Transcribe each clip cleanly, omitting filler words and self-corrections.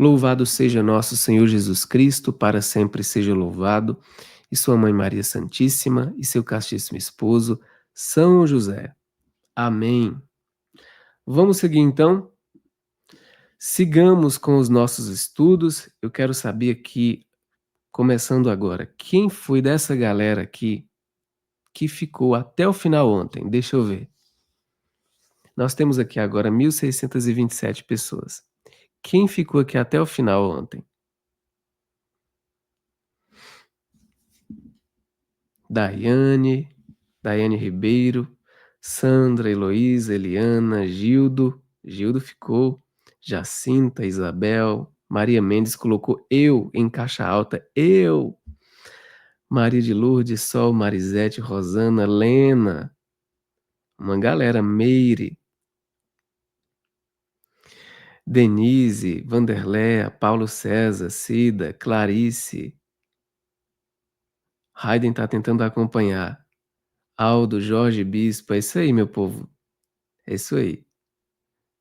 Louvado seja nosso Senhor Jesus Cristo, para sempre seja louvado, e sua mãe Maria Santíssima, e seu castíssimo esposo, São José. Amém. Vamos seguir então? Sigamos com os nossos estudos. Eu quero saber aqui, começando agora, quem foi dessa galera aqui que ficou até o final ontem? Deixa eu ver. Nós temos aqui agora 1.627 pessoas. Quem ficou aqui até o final ontem? Daiane, Daiane Ribeiro, Sandra, Heloísa, Eliana, Gildo ficou, Jacinta, Isabel, Maria Mendes colocou eu em caixa alta, eu. Maria de Lourdes, Sol, Marisete, Rosana, Lena, uma galera, Meire, Denise, Vanderléa, Paulo César, Cida, Clarice, Hayden tá tentando acompanhar, Aldo, Jorge Bispo, é isso aí, meu povo, é isso aí.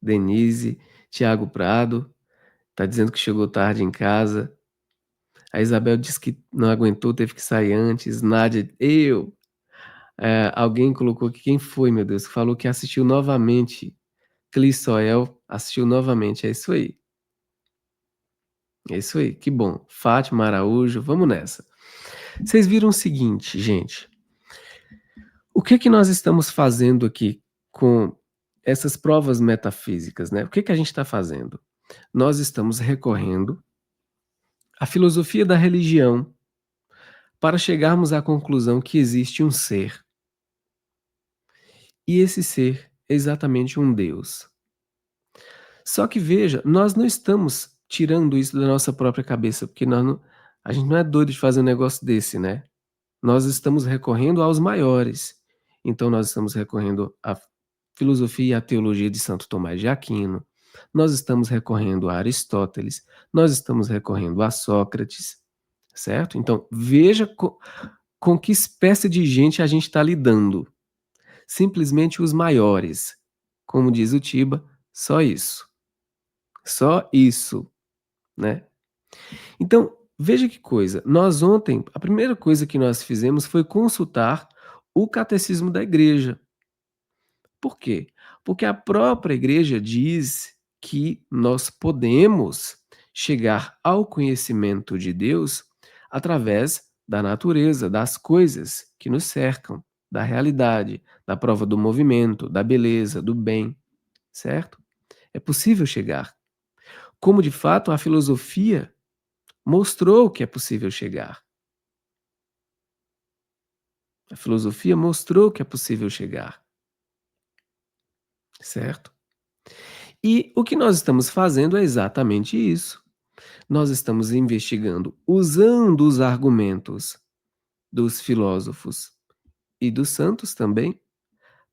Denise, Tiago Prado, tá dizendo que chegou tarde em casa. A Isabel disse que não aguentou, teve que sair antes. Nádia, eu. Alguém colocou aqui, quem foi, meu Deus, que falou que assistiu novamente. Clissoel assistiu novamente, é isso aí. É isso aí, que bom. Fátima Araújo, vamos nessa. Vocês viram o seguinte, gente. O que nós estamos fazendo aqui com essas provas metafísicas, né? O que a gente está fazendo? Nós estamos recorrendo à filosofia da religião para chegarmos à conclusão que existe um ser. E esse ser é exatamente um Deus. Só que veja, nós não estamos tirando isso da nossa própria cabeça, porque a gente não é doido de fazer um negócio desse, né? Nós estamos recorrendo aos maiores. Então nós estamos recorrendo à filosofia e à teologia de Santo Tomás de Aquino, nós estamos recorrendo a Aristóteles, nós estamos recorrendo a Sócrates, certo? Então veja com que espécie de gente a gente está lidando. Simplesmente os maiores. Como diz o Tiba, só isso. Só isso, né? Então, veja que coisa. Nós ontem, a primeira coisa que nós fizemos foi consultar o catecismo da igreja. Por quê? Porque a própria igreja diz que nós podemos chegar ao conhecimento de Deus através da natureza, das coisas que nos cercam, da realidade, da prova do movimento, da beleza, do bem, certo? É possível chegar. Como de fato a filosofia mostrou que é possível chegar. A filosofia mostrou que é possível chegar, certo? E o que nós estamos fazendo é exatamente isso. Nós estamos investigando, usando os argumentos dos filósofos e dos santos também,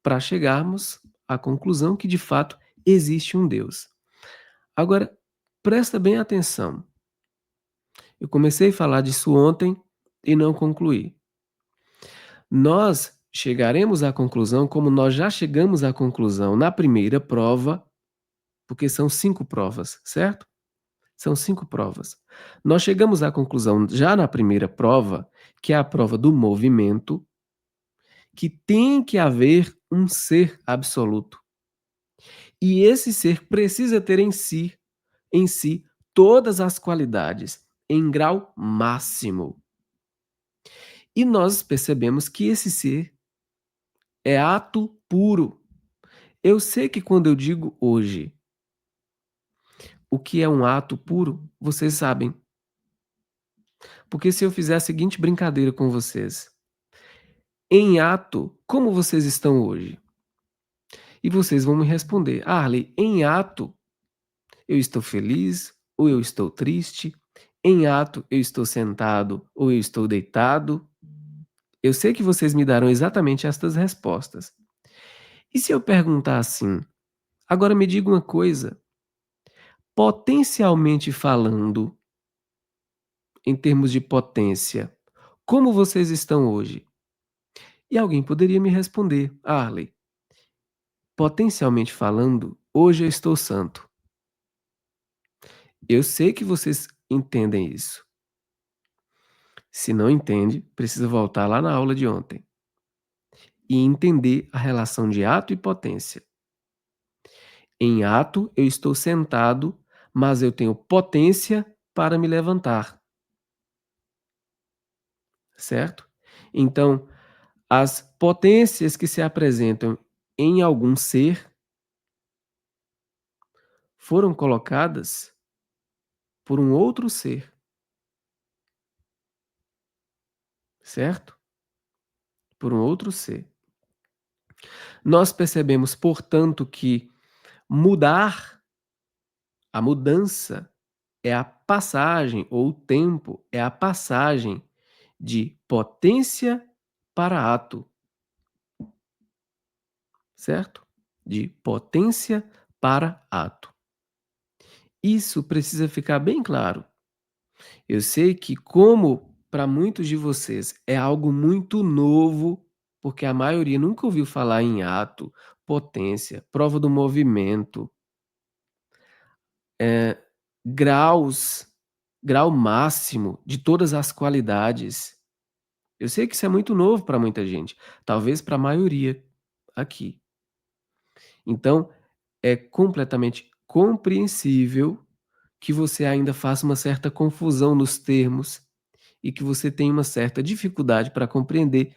para chegarmos à conclusão que de fato existe um Deus. Agora, presta bem atenção. Eu comecei a falar disso ontem e não concluí. Nós chegaremos à conclusão, como nós já chegamos à conclusão na primeira prova, porque são 5 provas, certo? São 5 provas. Nós chegamos à conclusão já na primeira prova, que é a prova do movimento, que tem que haver um ser absoluto. E esse ser precisa ter em si todas as qualidades em grau máximo. E nós percebemos que esse ser é ato puro. Eu sei que quando eu digo hoje o que é um ato puro, vocês sabem. Porque se eu fizer a seguinte brincadeira com vocês: em ato, como vocês estão hoje? E vocês vão me responder: Arley, em ato, eu estou feliz ou eu estou triste? Em ato, eu estou sentado ou eu estou deitado? Eu sei que vocês me darão exatamente estas respostas. E se eu perguntar assim: agora me diga uma coisa, potencialmente falando, em termos de potência, como vocês estão hoje? E alguém poderia me responder: Arley, potencialmente falando, hoje eu estou santo. Eu sei que vocês entendem isso. Se não entende, precisa voltar lá na aula de ontem e entender a relação de ato e potência. Em ato, eu estou sentado, mas eu tenho potência para me levantar, certo? Então, as potências que se apresentam em algum ser foram colocadas por um outro ser, certo? Por um outro ser. Nós percebemos, portanto, que mudar, a mudança, é a passagem, ou o tempo é a passagem de potência para ato, certo? De potência para ato. Isso precisa ficar bem claro. Eu sei que, como para muitos de vocês é algo muito novo, porque a maioria nunca ouviu falar em ato, potência, prova do movimento, eh, graus, grau máximo de todas as qualidades. Eu sei que isso é muito novo para muita gente, talvez para a maioria aqui. Então, é completamente compreensível que você ainda faça uma certa confusão nos termos e que você tenha uma certa dificuldade para compreender.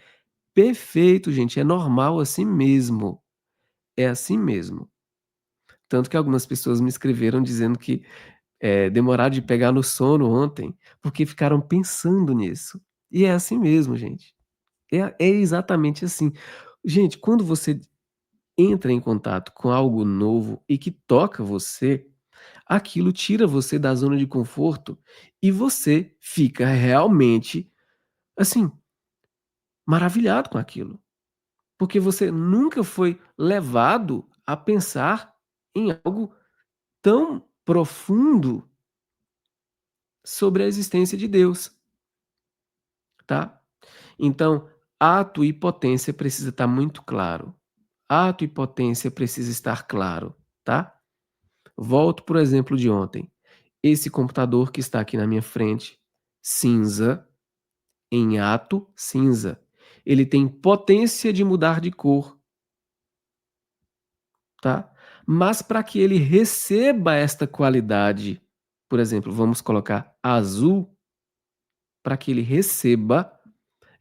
Perfeito, gente, é normal assim mesmo. É assim mesmo. Tanto que algumas pessoas me escreveram dizendo que, demoraram de pegar no sono ontem, porque ficaram pensando nisso. E é assim mesmo, gente. É exatamente assim. Gente, quando você entra em contato com algo novo e que toca você, aquilo tira você da zona de conforto e você fica realmente, assim, maravilhado com aquilo, porque você nunca foi levado a pensar em algo tão profundo sobre a existência de Deus, tá? Então, ato e potência precisa estar muito claro. Ato e potência precisa estar claro, tá? Volto para o exemplo de ontem. Esse computador que está aqui na minha frente, cinza, em ato, cinza. Ele tem potência de mudar de cor, tá? Mas para que ele receba esta qualidade, por exemplo, vamos colocar azul, para que ele receba,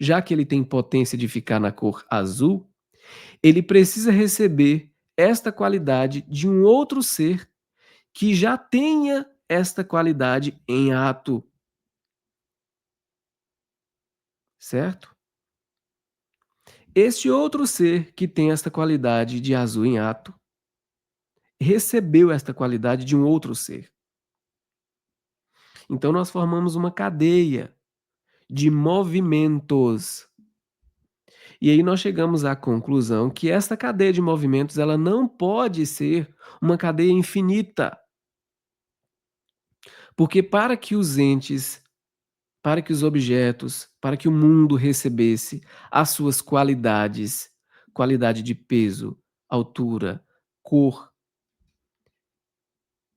já que ele tem potência de ficar na cor azul, ele precisa receber esta qualidade de um outro ser que já tenha esta qualidade em ato, certo? Este outro ser que tem esta qualidade de azul em ato, recebeu esta qualidade de um outro ser. Então nós formamos uma cadeia de movimentos. E aí nós chegamos à conclusão que esta cadeia de movimentos, ela não pode ser uma cadeia infinita, porque para que os entes, para que os objetos, para que o mundo recebesse as suas qualidades, qualidade de peso, altura, cor,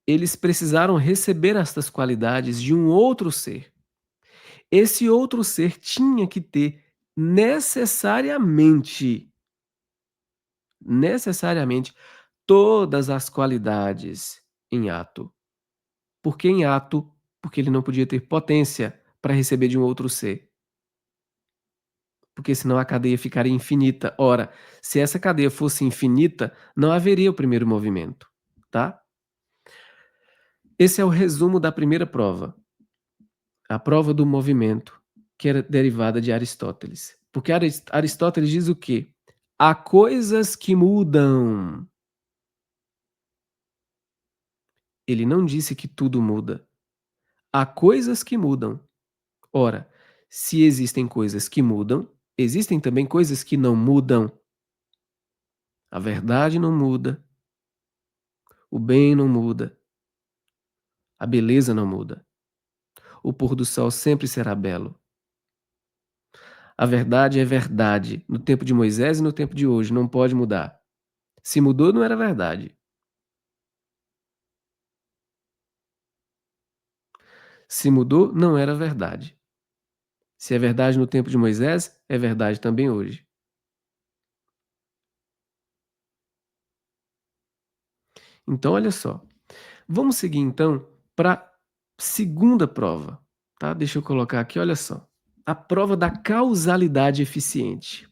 eles precisaram receber estas qualidades de um outro ser. Esse outro ser tinha que ter necessariamente, necessariamente todas as qualidades em ato. Por que em ato? Porque ele não podia ter potência para receber de um outro ser, porque senão a cadeia ficaria infinita. Ora, se essa cadeia fosse infinita, não haveria o primeiro movimento, tá? Esse é o resumo da primeira prova, a prova do movimento, que era derivada de Aristóteles. Porque Aristóteles diz o quê? Há coisas que mudam. Ele não disse que tudo muda. Há coisas que mudam. Ora, se existem coisas que mudam, existem também coisas que não mudam. A verdade não muda, o bem não muda, a beleza não muda. O pôr do sol sempre será belo. A verdade é verdade, no tempo de Moisés e no tempo de hoje, não pode mudar. Se mudou, não era verdade. Se mudou, não era verdade. Se é verdade no tempo de Moisés, é verdade também hoje. Então, olha só, vamos seguir então para a segunda prova, tá? Deixa eu colocar aqui, olha só. A prova da causalidade eficiente,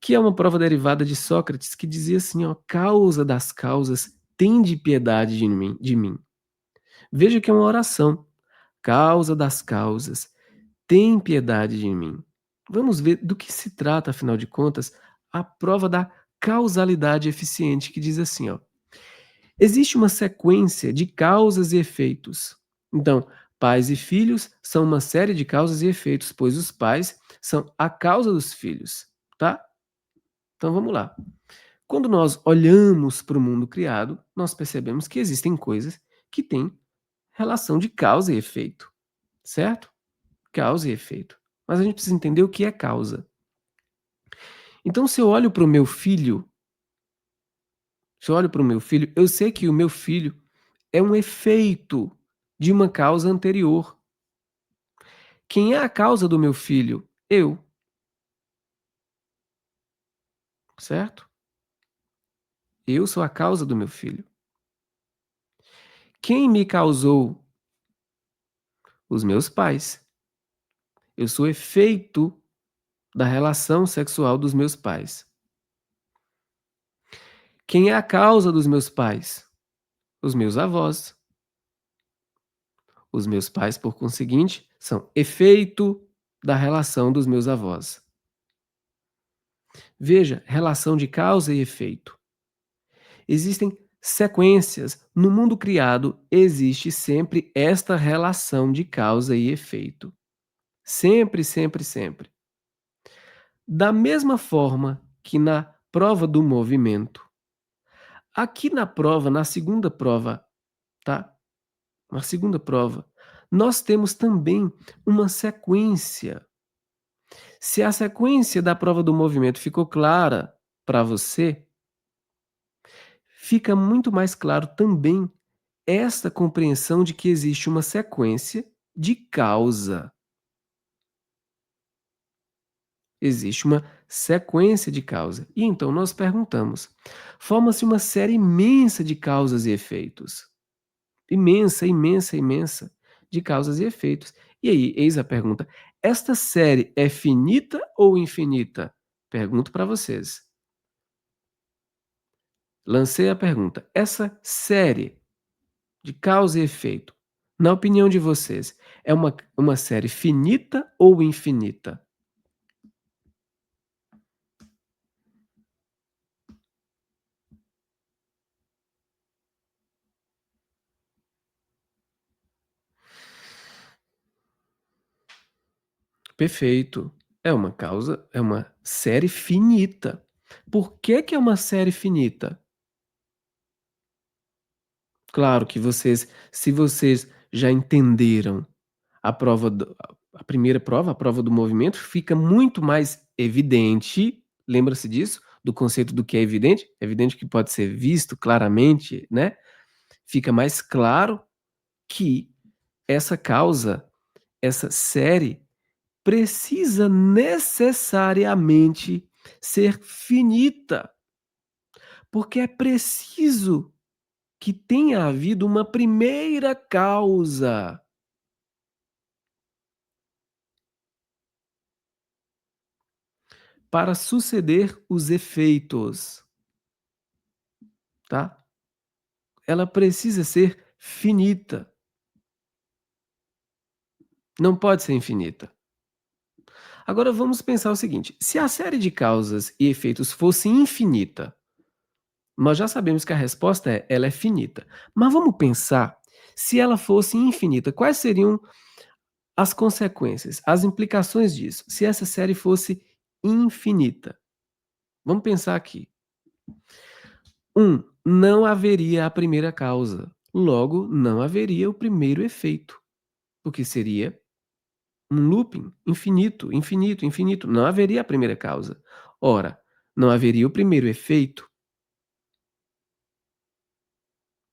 que é uma prova derivada de Sócrates que dizia assim, ó, causa das causas, tende piedade de mim. Veja que é uma oração. Causa das causas, tem piedade de mim. Vamos ver do que se trata, afinal de contas, a prova da causalidade eficiente, que diz assim, ó: existe uma sequência de causas e efeitos. Então, pais e filhos são uma série de causas e efeitos, pois os pais são a causa dos filhos, tá? Então vamos lá. Quando nós olhamos para o mundo criado, nós percebemos que existem coisas que têm relação de causa e efeito, certo? Causa e efeito. Mas a gente precisa entender o que é causa. Então, se eu olho para o meu filho, eu sei que o meu filho é um efeito de uma causa anterior. Quem é a causa do meu filho? Eu, certo? Eu sou a causa do meu filho. Quem me causou? Os meus pais. Eu sou efeito da relação sexual dos meus pais. Quem é a causa dos meus pais? Os meus avós. Os meus pais, por conseguinte, são efeito da relação dos meus avós. Veja, relação de causa e efeito. Existem sequências. No mundo criado, existe sempre esta relação de causa e efeito. Sempre, sempre, sempre. Da mesma forma que na prova do movimento, aqui na prova, na segunda prova, tá? Na segunda prova, nós temos também uma sequência. Se a sequência da prova do movimento ficou clara para você, fica muito mais claro também esta compreensão de que existe uma sequência de causa. Existe uma sequência de causa. E então nós perguntamos: forma-se uma série imensa de causas e efeitos. Imensa, imensa, imensa de causas e efeitos. E aí, eis a pergunta: esta série é finita ou infinita? Pergunto para vocês. Lancei a pergunta: essa série de causa e efeito, na opinião de vocês, é uma série finita ou infinita? Perfeito. É uma série finita. Por que que é uma série finita? Claro que se vocês já entenderam a prova do a primeira prova, a prova do movimento, fica muito mais evidente, lembra-se disso? Do conceito do que é evidente? É evidente que pode ser visto claramente, né? Fica mais claro que essa causa, essa série, precisa necessariamente ser finita, porque é preciso que tenha havido uma primeira causa para suceder os efeitos, tá? Ela precisa ser finita, não pode ser infinita. Agora vamos pensar o seguinte: se a série de causas e efeitos fosse infinita, nós já sabemos que a resposta é ela é finita. Mas vamos pensar se ela fosse infinita, quais seriam as consequências, as implicações disso, se essa série fosse infinita? Vamos pensar aqui. Não haveria a primeira causa, logo não haveria o primeiro efeito, porque seria um looping infinito, infinito, infinito, não haveria a primeira causa. Ora, não haveria o primeiro efeito,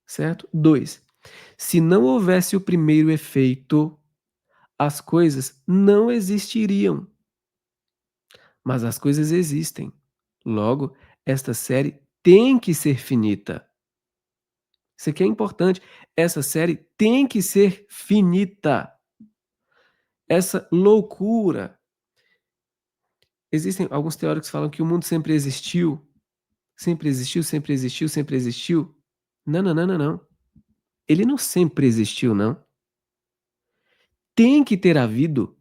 certo? 2. Se não houvesse o primeiro efeito, as coisas não existiriam, mas as coisas existem. Logo, esta série tem que ser finita. Isso aqui é importante. Essa série tem que ser finita. Essa loucura. Existem alguns teóricos que falam que o mundo sempre existiu, sempre existiu, sempre existiu, sempre existiu. Não, não, não, não, não. Ele não sempre existiu, não. Tem que ter havido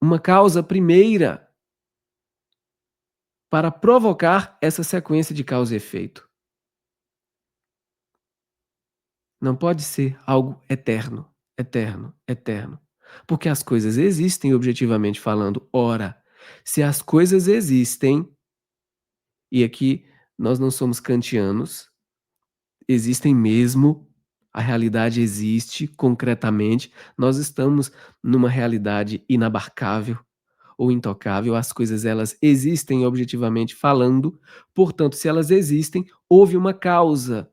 uma causa primeira para provocar essa sequência de causa e efeito. Não pode ser algo eterno, eterno, eterno. Porque as coisas existem objetivamente falando. Ora, se as coisas existem, e aqui nós não somos kantianos, existem mesmo, a realidade existe concretamente, nós estamos numa realidade inabarcável ou intocável, as coisas elas existem objetivamente falando, portanto, se elas existem, houve uma causa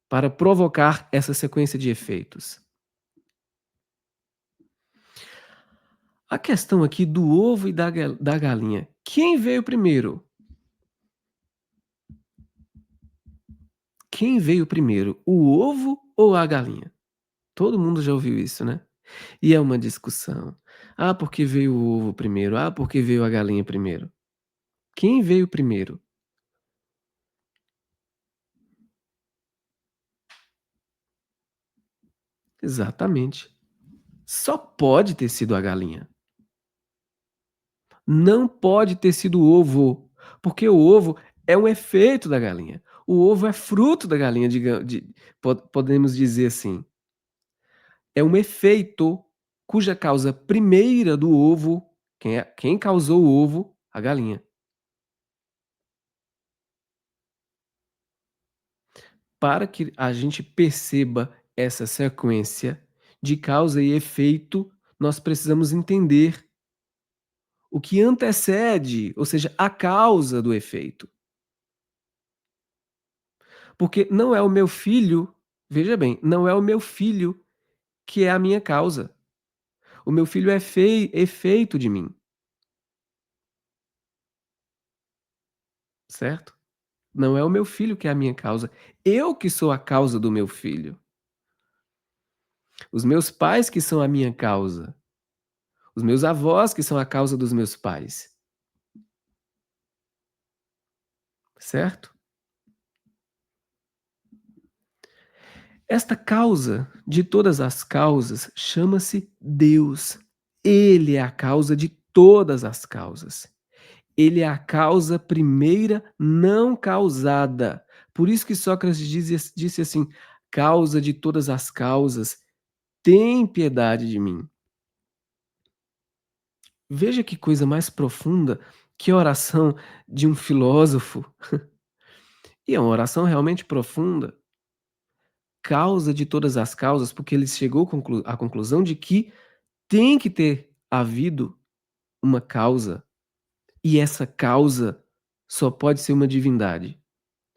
para provocar essa sequência de efeitos. A questão aqui do ovo e da galinha, quem veio primeiro? Quem veio primeiro, o ovo ou a galinha? Todo mundo já ouviu isso, né? E é uma discussão. Ah, porque veio o ovo primeiro? Ah, porque veio a galinha primeiro? Quem veio primeiro? Exatamente. Só pode ter sido a galinha. Não pode ter sido o ovo, porque o ovo é um efeito da galinha. O ovo é fruto da galinha, podemos dizer assim. É um efeito cuja causa primeira do ovo, quem causou o ovo? A galinha. Para que a gente perceba essa sequência de causa e efeito, nós precisamos entender o que antecede, ou seja, a causa do efeito. Porque não é o meu filho, veja bem, não é o meu filho que é a minha causa. O meu filho é efeito de mim, certo? Não é o meu filho que é a minha causa. Eu que sou a causa do meu filho. Os meus pais que são a minha causa. Os meus avós que são a causa dos meus pais. Certo? Esta causa de todas as causas chama-se Deus. Ele é a causa de todas as causas. Ele é a causa primeira não causada. Por isso que Sócrates disse assim: causa de todas as causas, tem piedade de mim. Veja que coisa mais profunda, que oração de um filósofo. E é uma oração realmente profunda. Causa de todas as causas, porque ele chegou à conclusão de que tem que ter havido uma causa, e essa causa só pode ser uma divindade,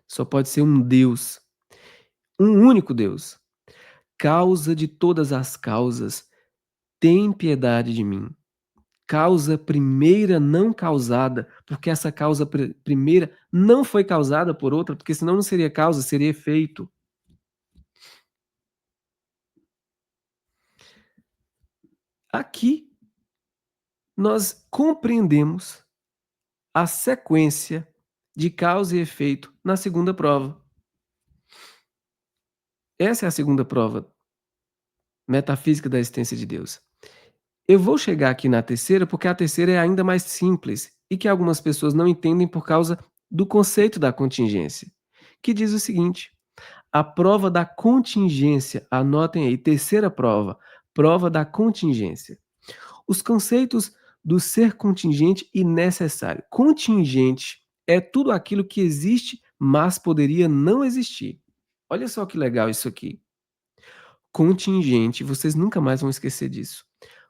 só pode ser um Deus, um único Deus. Causa de todas as causas, tem piedade de mim. Causa primeira não causada, porque essa causa primeira não foi causada por outra, porque senão não seria causa, seria efeito. Aqui nós compreendemos a sequência de causa e efeito na segunda prova. Essa é a segunda prova metafísica da existência de Deus. Eu vou chegar aqui na terceira, porque a terceira é ainda mais simples e que algumas pessoas não entendem por causa do conceito da contingência, que diz o seguinte: a prova da contingência, anotem aí, terceira prova, prova da contingência. Os conceitos do ser contingente e necessário. Contingente é tudo aquilo que existe, mas poderia não existir. Olha só que legal isso aqui. Contingente, vocês nunca mais vão esquecer disso.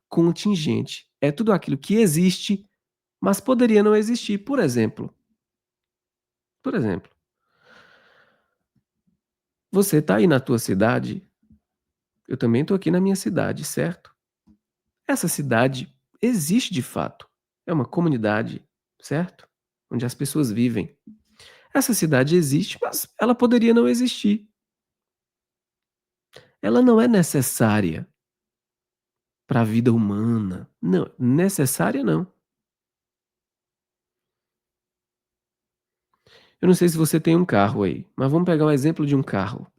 Contingente é tudo aquilo que existe, mas poderia não existir. Por exemplo, Você está aí na tua cidade, eu também estou aqui na minha cidade, certo? Essa cidade existe de fato. É uma comunidade, certo? Onde as pessoas vivem. Essa cidade existe, mas ela poderia não existir. Ela não é necessária para a vida humana. Não, necessária não. Eu não sei se você tem um carro aí, mas vamos pegar o exemplo de um carro.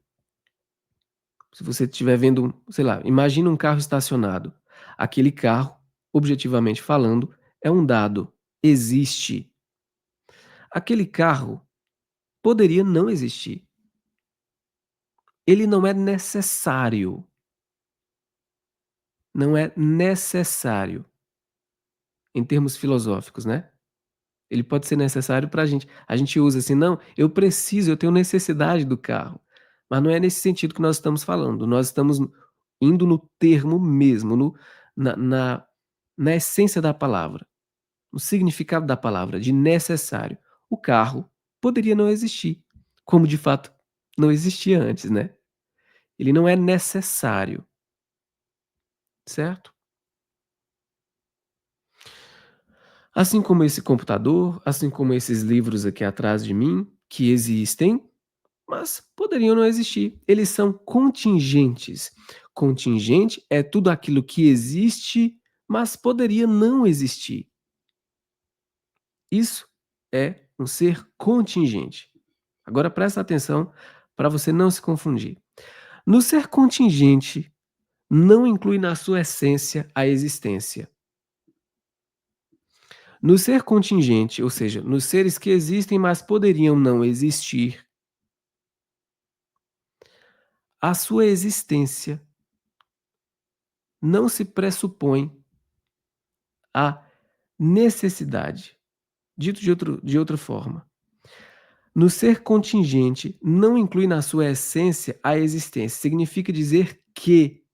Se você estiver vendo, sei lá, imagina um carro estacionado. Aquele carro, objetivamente falando, é um dado, existe. Aquele carro poderia não existir. Ele não é necessário, não é necessário, em termos filosóficos, né. Ele pode ser necessário para a gente usa assim: "Não, eu preciso, eu tenho necessidade do carro", mas não é nesse sentido que nós estamos falando, nós estamos indo no termo mesmo, no na na na essência da palavra, no significado da palavra, de necessário. O carro poderia não existir, como de fato não existia antes, né. Ele não é necessário, certo? Assim como esse computador, assim como esses livros aqui atrás de mim, que existem, mas poderiam não existir. Eles são contingentes. Contingente é tudo aquilo que existe, mas poderia não existir. Isso é um ser contingente. Agora presta atenção para você não se confundir. No ser contingente, não inclui na sua essência a existência. No ser contingente, ou seja, nos seres que existem, mas poderiam não existir, a sua existência não se pressupõe à necessidade. Dito de outra forma, no ser contingente, não inclui na sua essência a existência. Significa dizer que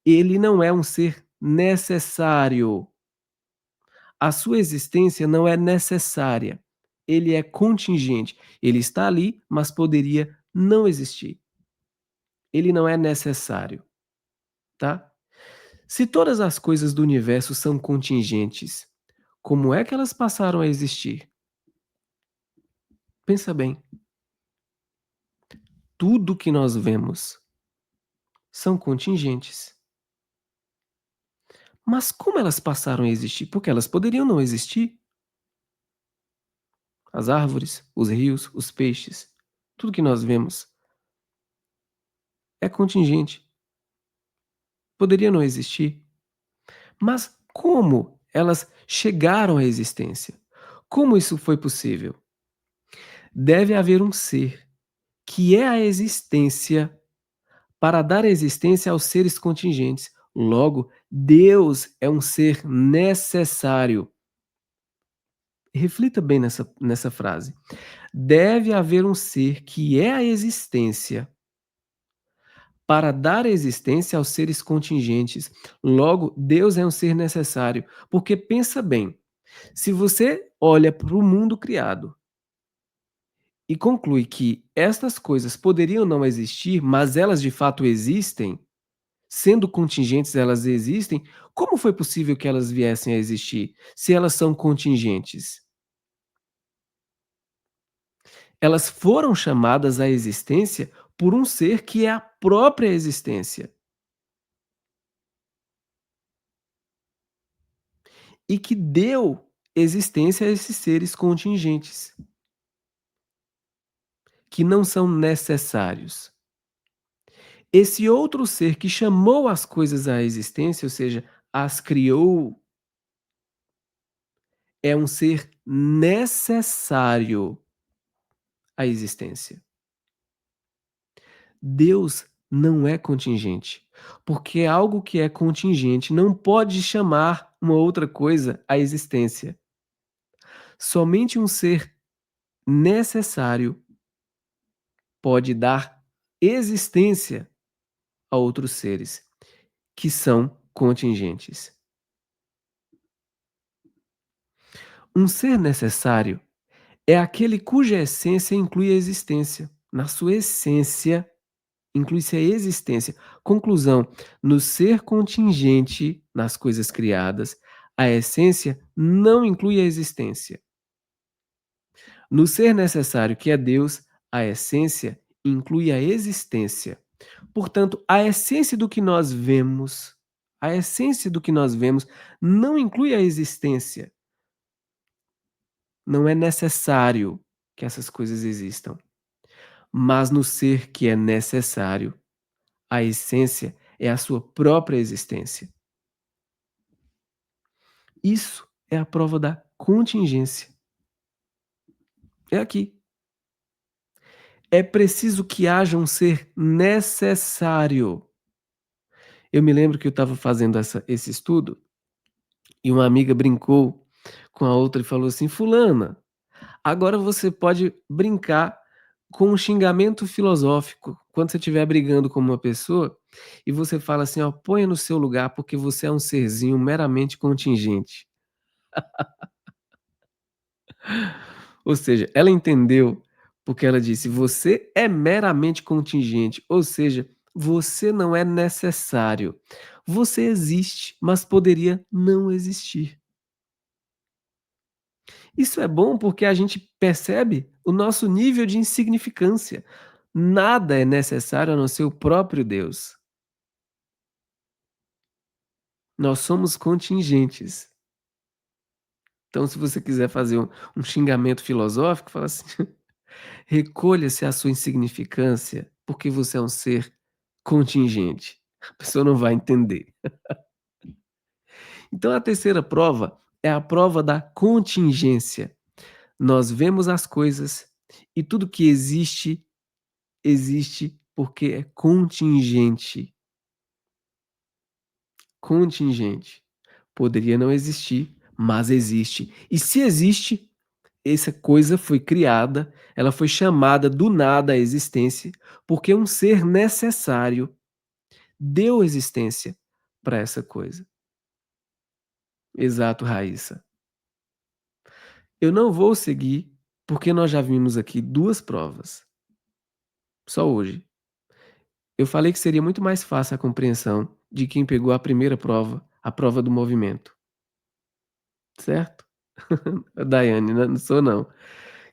ele não é um ser necessário. A sua existência não é necessária. Ele é contingente. Ele está ali, mas poderia não existir. Ele não é necessário, tá? Se todas as coisas do universo são contingentes, como é que elas passaram a existir? Pensa bem, tudo que nós vemos são contingentes. Mas como elas passaram a existir? Porque elas poderiam não existir. As árvores, os rios, os peixes, tudo que nós vemos é contingente. Poderia não existir. Mas como elas chegaram à existência? Como isso foi possível? Deve haver um ser que é a existência para dar existência aos seres contingentes. Logo, Deus é um ser necessário. Reflita bem nessa frase. Deve haver um ser que é a existência para dar existência aos seres contingentes. Logo, Deus é um ser necessário. Porque pensa bem, se você olha para o mundo criado e conclui que estas coisas poderiam não existir, mas elas de fato existem, sendo contingentes, elas existem, como foi possível que elas viessem a existir, se elas são contingentes? Elas foram chamadas à existência por um ser que é a própria existência e que deu existência a esses seres contingentes, que não são necessários. Esse outro ser que chamou as coisas à existência, ou seja, as criou, é um ser necessário à existência. Deus não é contingente, porque algo que é contingente não pode chamar uma outra coisa à existência. Somente um ser necessário pode dar existência a outros seres que são contingentes. Um ser necessário é aquele cuja essência inclui a existência. na sua essência, inclui-se a existência. Conclusão: no ser contingente nas coisas criadas, a essência não inclui a existência. No ser necessário, que é Deus, a essência inclui a existência. Portanto, a essência do que nós vemos não inclui a existência. Não é necessário que essas coisas existam. Mas no ser que é necessário, a essência é a sua própria existência. Isso é a prova da contingência. É aqui. É preciso que haja um ser necessário. Eu me lembro que eu estava fazendo esse estudo e uma amiga brincou com a outra e falou assim: Fulana, agora você pode brincar com um xingamento filosófico. Quando você estiver brigando com uma pessoa e você fala assim: ó, ponha no seu lugar porque você é um serzinho meramente contingente. Ou seja, ela entendeu, porque ela disse: "Você é meramente contingente", ou seja, você não é necessário. Você existe, mas poderia não existir. Isso é bom porque a gente percebe o nosso nível de insignificância. Nada é necessário a não ser o próprio Deus. Nós somos contingentes. Então, se você quiser fazer um xingamento filosófico, fala assim: recolha-se à sua insignificância, porque você é um ser contingente. A pessoa não vai entender. Então, a terceira prova é a prova da contingência. Nós vemos as coisas e tudo que existe, existe porque é contingente. Contingente. Poderia não existir, mas existe. E se existe, essa coisa foi criada, ela foi chamada do nada à existência, porque um ser necessário deu existência para essa coisa. Exato, Raíssa. Eu não vou seguir, porque nós já vimos aqui 2 provas, só hoje. Eu falei que seria muito mais fácil a compreensão de quem pegou a primeira prova, a prova do movimento, certo? Daiane, não sou não,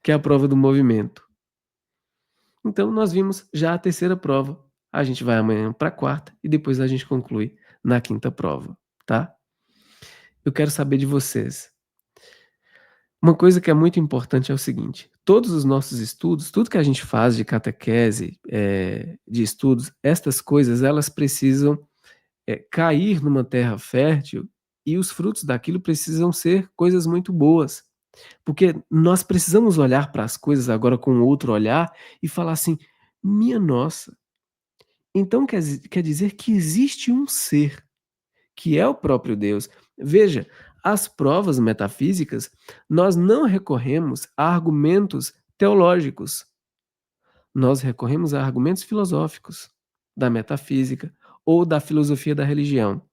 que é a prova do movimento. Então nós vimos já a terceira prova, a gente vai amanhã para a quarta e depois a gente conclui na quinta prova, tá? Eu quero saber de vocês. Uma coisa que é muito importante é o seguinte: todos os nossos estudos, tudo que a gente faz de catequese, de estudos, estas coisas elas precisam, cair numa terra fértil e os frutos daquilo precisam ser coisas muito boas. Porque nós precisamos olhar para as coisas agora com outro olhar e falar assim: "Minha nossa, então quer dizer que existe um ser que é o próprio Deus". Veja, as provas metafísicas, nós não recorremos a argumentos teológicos, nós recorremos a argumentos filosóficos da metafísica ou da filosofia da religião.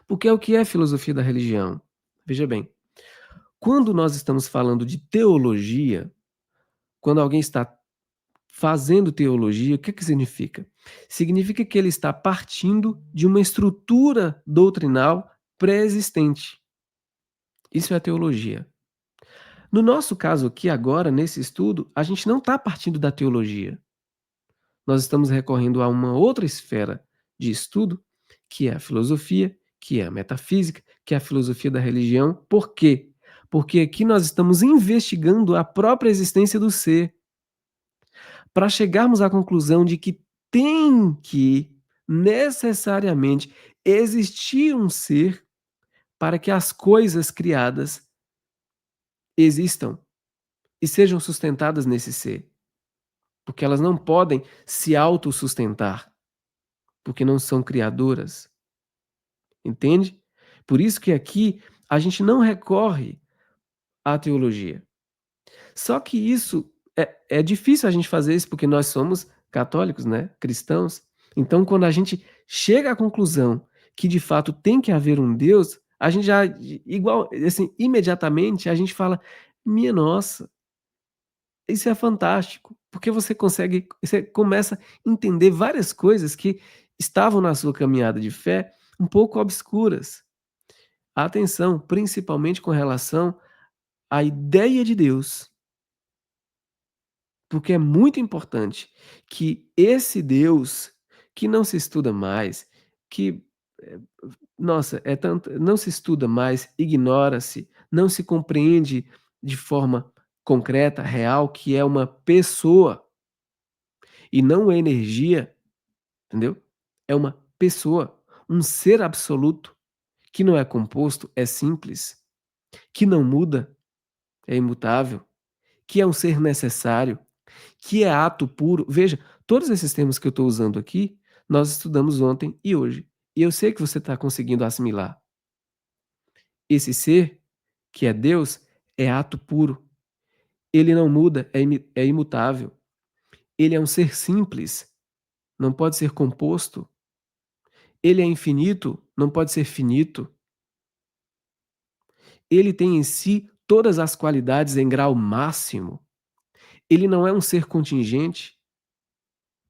Porque o que é filosofia da religião? Veja bem, quando nós estamos falando de teologia, quando alguém está fazendo teologia, o que que significa? Significa que ele está partindo de uma estrutura doutrinal pré-existente. Isso é teologia. No nosso caso aqui agora, nesse estudo, a gente não está partindo da teologia. Nós estamos recorrendo a uma outra esfera de estudo, que é a filosofia, que é a metafísica, que é a filosofia da religião. Por quê? Porque aqui nós estamos investigando a própria existência do ser, para chegarmos à conclusão de que tem que necessariamente existir um ser para que as coisas criadas existam e sejam sustentadas nesse ser, porque elas não podem se autossustentar, porque não são criadoras, entende? Por isso que aqui a gente não recorre à teologia. Só que isso é difícil a gente fazer isso, porque nós somos católicos, né, cristãos. Então, quando a gente chega à conclusão que de fato tem que haver um Deus, a gente já igual assim, imediatamente a gente fala: "Minha nossa, Isso é fantástico, porque você começa a entender várias coisas que estavam na sua caminhada de fé um pouco obscuras. Atenção, principalmente com relação à ideia de Deus, porque é muito importante que esse Deus, que não se estuda mais, que, eh, nossa, é tanto não se estuda mais, ignora-se, não se compreende de forma concreta, real, que é uma pessoa e não é energia, entendeu? É uma pessoa, um ser absoluto, que não é composto, é simples, que não muda, é imutável, que é um ser necessário, que é ato puro. Veja, todos esses termos que eu estou usando aqui, nós estudamos ontem e hoje. E eu sei que você está conseguindo assimilar. Esse ser, que é Deus, é ato puro. Ele não muda, é imutável. Ele é um ser simples, não pode ser composto. Ele é infinito, não pode ser finito. Ele tem em si todas as qualidades em grau máximo. Ele não é um ser contingente,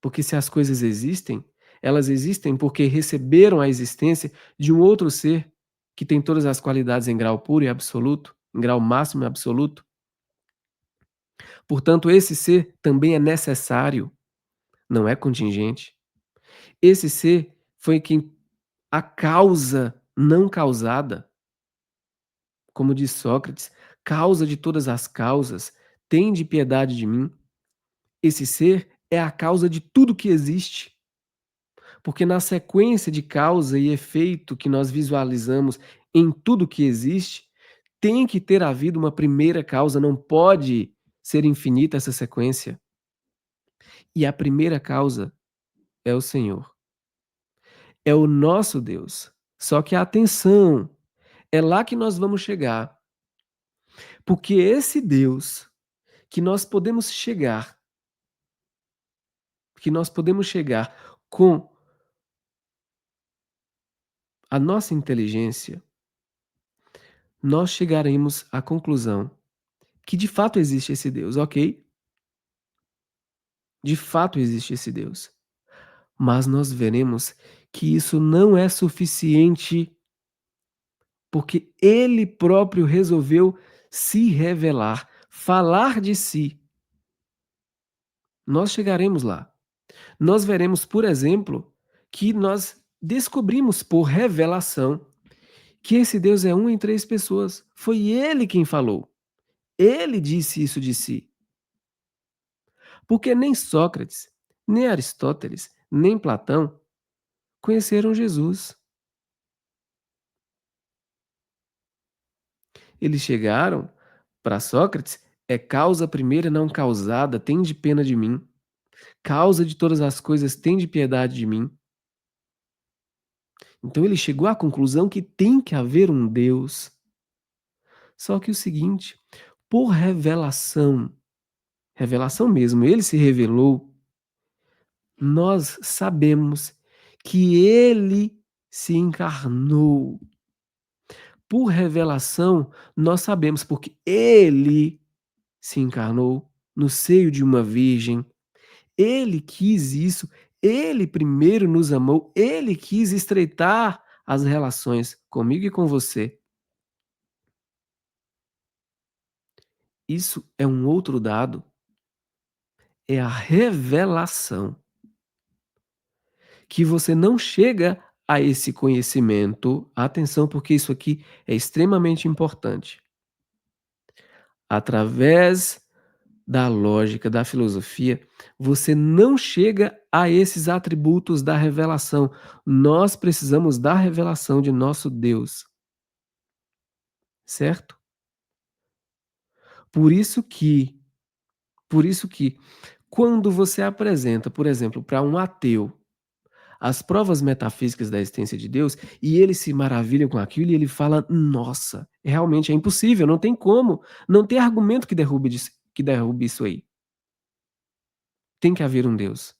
porque se as coisas existem, elas existem porque receberam a existência de um outro ser que tem todas as qualidades em grau puro e absoluto, em grau máximo e absoluto. Portanto, esse ser também é necessário, não é contingente. Esse ser foi quem a causa não causada, como diz Sócrates, causa de todas as causas, tende piedade de mim. Esse ser é a causa de tudo que existe, porque na sequência de causa e efeito que nós visualizamos em tudo que existe, tem que ter havido uma primeira causa, não pode ser infinita essa sequência. E a primeira causa é o Senhor, é o nosso Deus. Só que atenção, é lá que nós vamos chegar, porque esse Deus que nós podemos chegar, com a nossa inteligência, nós chegaremos à conclusão que de fato existe esse Deus, ok? De fato existe esse Deus. Mas nós veremos que isso não é suficiente, porque ele próprio resolveu se revelar, falar de si. Nós chegaremos lá. Nós veremos, por exemplo, que nós descobrimos por revelação que esse Deus é um em três pessoas. Foi ele quem falou. Ele disse isso de si. Porque nem Sócrates, nem Aristóteles, nem Platão conheceram Jesus. Eles chegaram para Sócrates, é causa primeira não causada, tem de pena de mim. Causa de todas as coisas, tem de piedade de mim. Então ele chegou à conclusão que tem que haver um Deus. Só que o seguinte, por revelação, revelação mesmo, ele se revelou, nós sabemos que ele se encarnou. Por revelação, nós sabemos porque ele se encarnou no seio de uma virgem. Ele quis isso, ele primeiro nos amou, ele quis estreitar as relações comigo e com você. Isso é um outro dado, é a revelação, que você não chega a esse conhecimento, atenção, porque isso aqui é extremamente importante, através da lógica, da filosofia, você não chega a esses atributos da revelação. Nós precisamos da revelação de nosso Deus, certo? Por isso que por isso que quando você apresenta, por exemplo, para um ateu, as provas metafísicas da existência de Deus, e ele se maravilha com aquilo e ele fala: "Nossa, realmente é impossível, não tem como, não tem argumento que derrube isso aí. Tem que haver um Deus".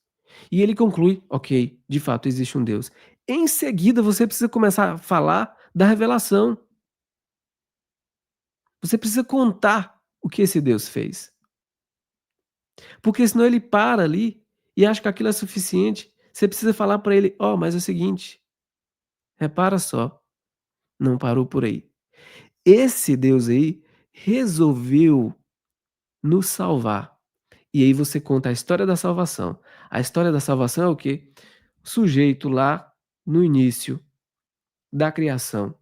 E ele conclui: "Ok, de fato existe um Deus". Em seguida, você precisa começar a falar da revelação. Você precisa contar o que esse Deus fez. Porque senão ele para ali e acha que aquilo é suficiente. Você precisa falar para ele: "Ó, mas é o seguinte, repara só, não parou por aí. Esse Deus aí resolveu nos salvar". E aí você conta a história da salvação. A história da salvação é o quê? O sujeito lá no início da criação,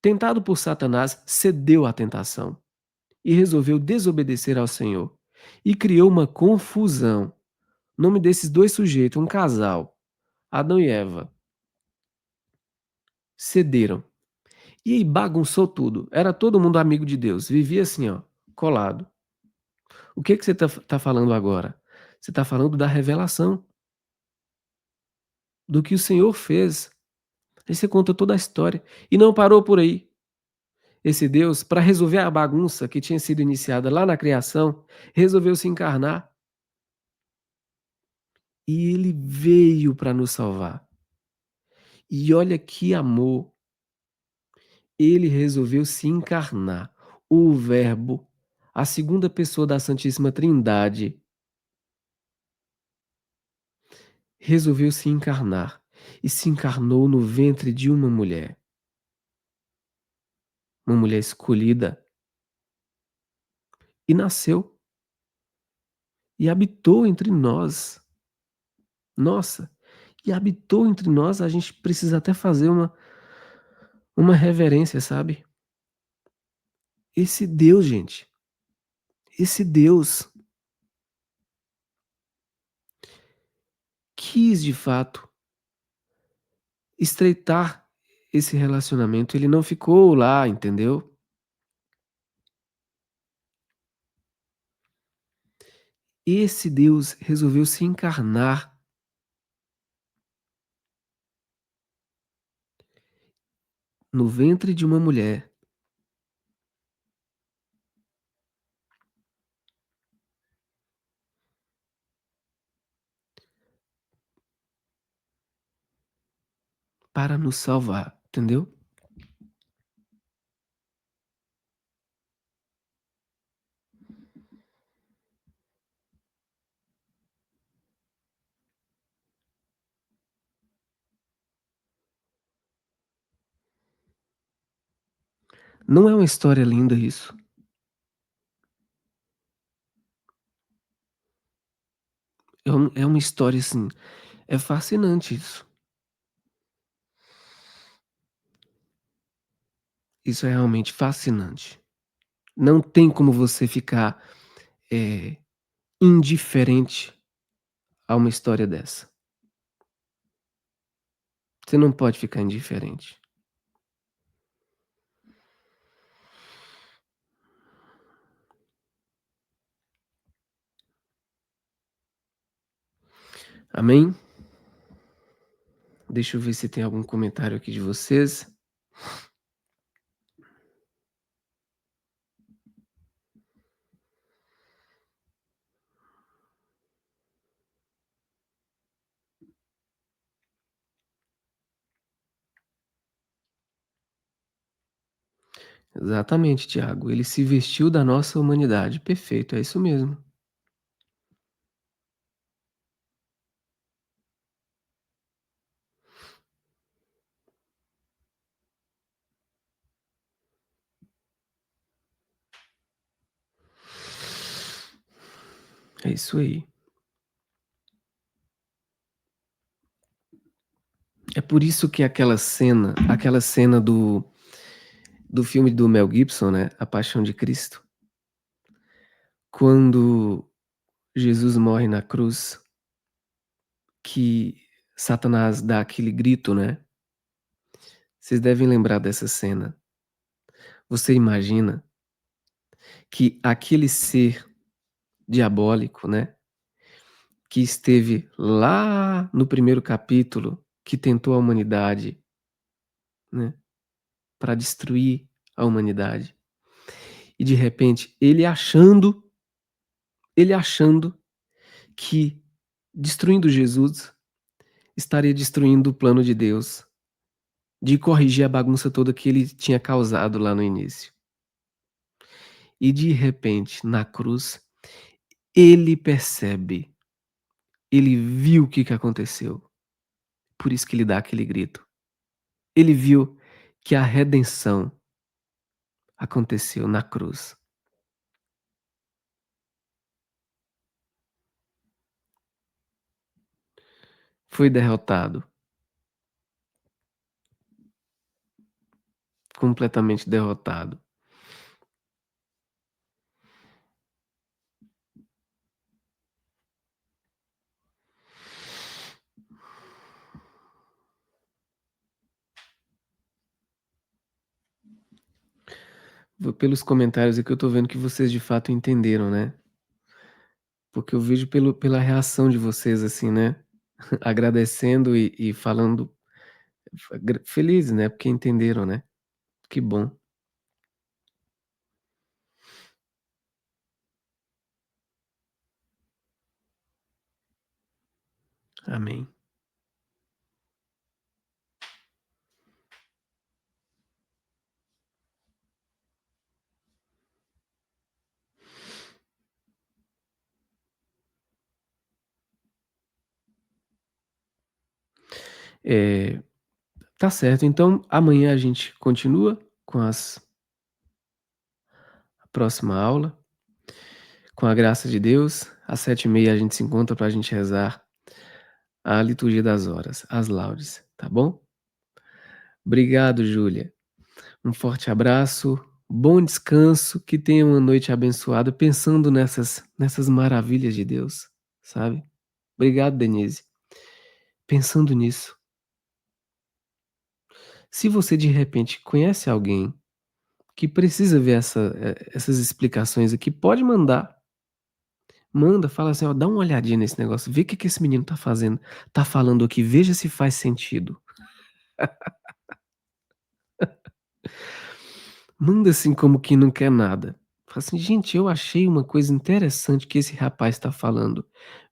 tentado por Satanás, cedeu à tentação e resolveu desobedecer ao Senhor. E criou uma confusão. O nome desses 2 sujeitos, um casal, Adão e Eva, cederam. E aí bagunçou tudo. Era todo mundo amigo de Deus, vivia assim, ó, colado. O que que você tá falando agora? Você está falando da revelação, do que o Senhor fez. Aí você conta toda a história. E não parou por aí. Esse Deus, para resolver a bagunça que tinha sido iniciada lá na criação, resolveu se encarnar e ele veio para nos salvar. E olha que amor, ele resolveu se encarnar. O Verbo, a segunda pessoa da Santíssima Trindade, resolveu se encarnar e se encarnou no ventre de uma mulher escolhida, e nasceu e habitou entre nós. Nossa, e habitou entre nós, a gente precisa até fazer uma reverência, sabe? Esse Deus, gente, esse Deus quis de fato estreitar esse relacionamento, ele não ficou lá, entendeu? Esse Deus resolveu se encarnar no ventre de uma mulher para nos salvar, entendeu? Não é uma história linda isso? É uma história assim, é fascinante isso. Isso é realmente fascinante. Não tem como você ficar, eh, indiferente a uma história dessa. Você não pode ficar indiferente. Amém? Deixa eu ver se tem algum comentário aqui de vocês. Exatamente, Tiago. Ele se vestiu da nossa humanidade. Perfeito, é isso mesmo. É isso aí. É por isso que aquela cena do filme do Mel Gibson, né, A Paixão de Cristo, quando Jesus morre na cruz, que Satanás dá aquele grito, né? Vocês devem lembrar dessa cena. Você imagina que aquele ser diabólico, né, que esteve lá no primeiro capítulo, que tentou a humanidade, né, para destruir a humanidade. E de repente ele achando que destruindo Jesus estaria destruindo o plano de Deus, de corrigir a bagunça toda que ele tinha causado lá no início. E de repente, na cruz, Ele percebe, ele viu o que que aconteceu, por isso que ele dá aquele grito. Ele viu que a redenção aconteceu na cruz. Foi derrotado, completamente derrotado. Pelos comentários aqui eu tô vendo que vocês de fato entenderam, né, porque eu vejo pela reação de vocês, assim, né, agradecendo e falando felizes, né, porque entenderam, né. Que bom. Amém. Eh, tá certo, então amanhã a gente continua com a próxima aula, com a graça de Deus, às 7h30 a gente se encontra para a gente rezar a liturgia das horas, as laudes, tá bom? Obrigado, Júlia. Um forte abraço, bom descanso, que tenha uma noite abençoada pensando nessas maravilhas de Deus, sabe. Obrigado, Denise. Pensando nisso, se você de repente conhece alguém que precisa ver essas explicações aqui, pode mandar. Manda, fala assim: "Ó, dá uma olhadinha nesse negócio, vê o que que esse menino tá fazendo, tá falando aqui, veja se faz sentido". Manda assim como quem não quer nada. Fala assim: "Gente, eu achei uma coisa interessante que esse rapaz está falando.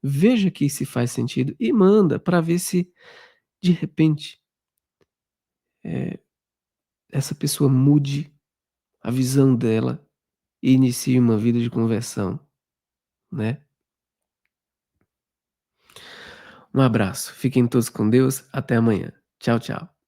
Veja aqui se faz sentido", e manda para ver se, de repente, eh, essa pessoa mude a visão dela e inicie uma vida de conversão, né. Um abraço, fiquem todos com Deus, até amanhã. Tchau, tchau.